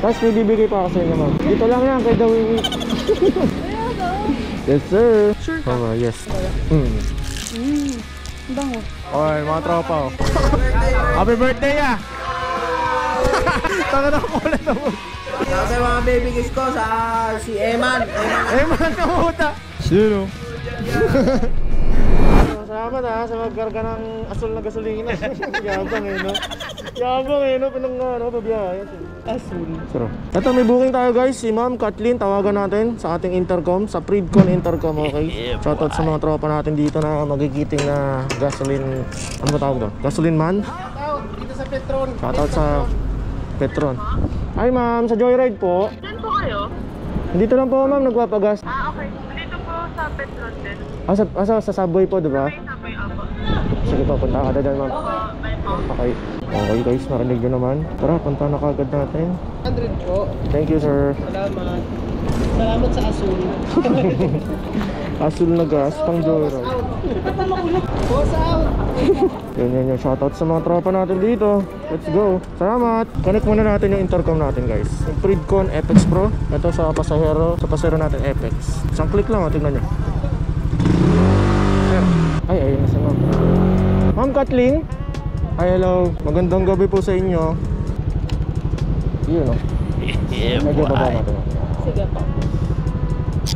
Tapos may bibigay pa ako sa inyo, ma'am. Dito lang yan, kay The Wiwi. Yes, sir. Sure ka? Yes. Bango. Oy, mga tropa, oh. Happy birthday, ah! Taka na ako ulit na mo. Sa mga baby kiss ko, sa si Eman. Eman na puta. Sino? Salamat ha, sa magkarga ng asul na gasolina. Yabang eh, no? Yabang eh, no? Pinang pabiyahe. Asul. Saro. Ito, may booking tayo guys. Si Ma'am Kathleen, tawagan natin sa ating intercom, sa Pridcon intercom, okay? Shoutout sa mga tropa natin dito na magigiting na gasoline. Ano ba tawag doon? Gasoline man? Shoutout dito sa Petron. Shoutout sa Petron. Ay ma'am, sa Joyride po. Saan po kayo? Dito lang po ma'am, nagpapagas. Okay. Dito po sa Petron din. Sa Subway po, diba? Sabay ako. Sige po, punta ka na dyan ma'am. Okay. Okay guys, narinig nyo naman. Tara, punta na kagad natin. 100 po. Thank you sir. Salamat. Salamat sa asul. Asul na gas, pang Joyride. Boss out. Yan yung shoutout sa mga tropa natin dito. Let's go. Salamat. Connect muna natin yung intercom natin guys. Yung Pridcon Apex Pro. Ito sa pasahero. Sa pasahero natin Apex. Isang click lang, tignan nyo. Ay, ayun na si ma'am. Ma'am Kathleen. Ay, hello. Magandang gabi po sa inyo. Yun o. Medyo baba natin. Sige po.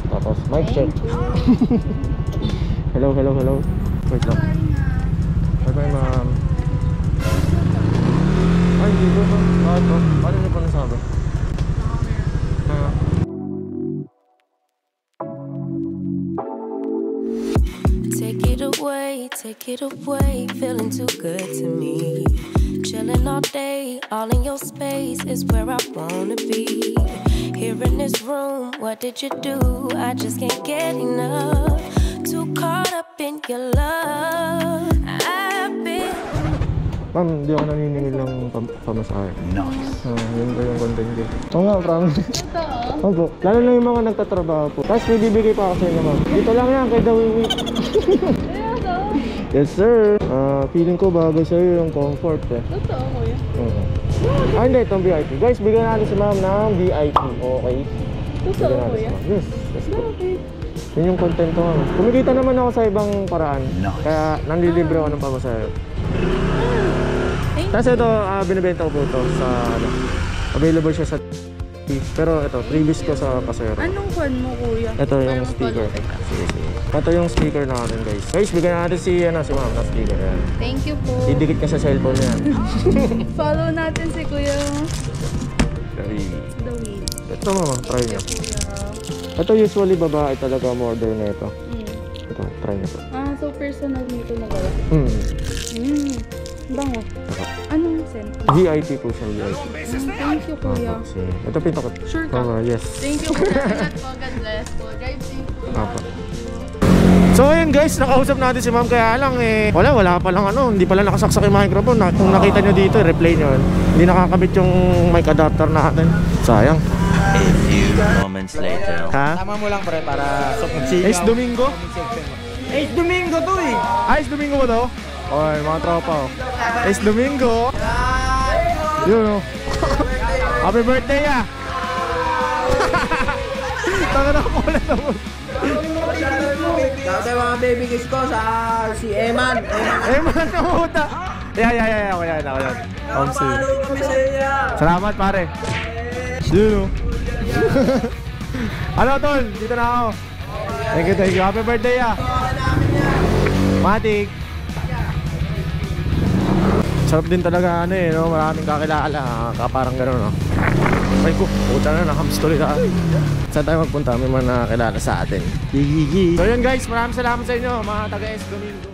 Tapos, mic check. Hello. Wait lang. Bye-bye, ma'am. Ay, hindi ko ba? Bakit ba? Paano niyo pa nasabi? Take it away, feeling too good to me. Chilling all day, all in your space is where I wanna be. Here in this room, what did you do? I just can't get enough. Too caught up in your love. I've been. Ma'am, hindi ako naniningil ng pamasahe. Nice. Yun ba yung content ko? Oo nga, promise. Ito oh. Opo, lalo na yung mga nagtatrabaho po. Tapos may bibigay pa ako sa inyo, ma'am. Dito lang yan, kay The Wiwi. Yes, sir. Feeling ko bagay sa'yo yung comfort eh. Totoo kuya. Hindi, itong VIP. Guys, bigyan natin si ma'am ng VIP. Okay? Totoo kuya. Yes, let's go. Okay. Yun yung content ko. Kumikita naman ako sa ibang paraan. Kaya nanlilibre ako ng pamasahe. Tapos ito, binibenta ko po ito sa available siya sa pero ito, previous ko sa pasero. Anong kwan mo kuya? Ito yung speaker. Sige. Ito yung speaker natin guys. Guys, bigyan natin si ma'am na speaker. Yan. Thank you po. Didikit ka sa cellphone niya. Follow natin si kuya. The Weed. Ito mama, try nyo. Kuya. Ito usually babae talaga order na ito. Ito, try nyo po. So personal nito na gala. Bango. Anong scent? VIP po siya, VIP. Thank you kuya. Ito pinto ko. Sure ka? Yes. Thank you kuya. Ingat po. God bless po. Drive safe po. So ayun guys, nakausap natin si ma'am kaya lang wala pa lang hindi pala nakasaksak yung microphone. Kung nakita nyo dito, replay nyo. Hindi nakakabit yung mic adapter natin. Sayang. A few moments later. Ha? Tama mo lang pre para Ace Domingo? Ace Domingo to eh. Ace Domingo ba to? Oy, mga tropa oh. Ace Domingo. Yun oh. Happy birthday ah. Taka na ako ulit na mo. Sa mga baby kiss ko, sa si Eman. Eman na puta. Yeah. Ako yan. Salamat pare. Yun oh. Ano tol? Dito na ako. Thank you. Happy birthday ah. Matik. Sarap din talaga no? Maraming kakilala. Parang gano'n no? Ay ko, puta na, nakahamstory na. Saan tayo magpunta? May mga nakakilala sa atin. So yun guys, maraming salamat sa inyo mga taga-S Domingo.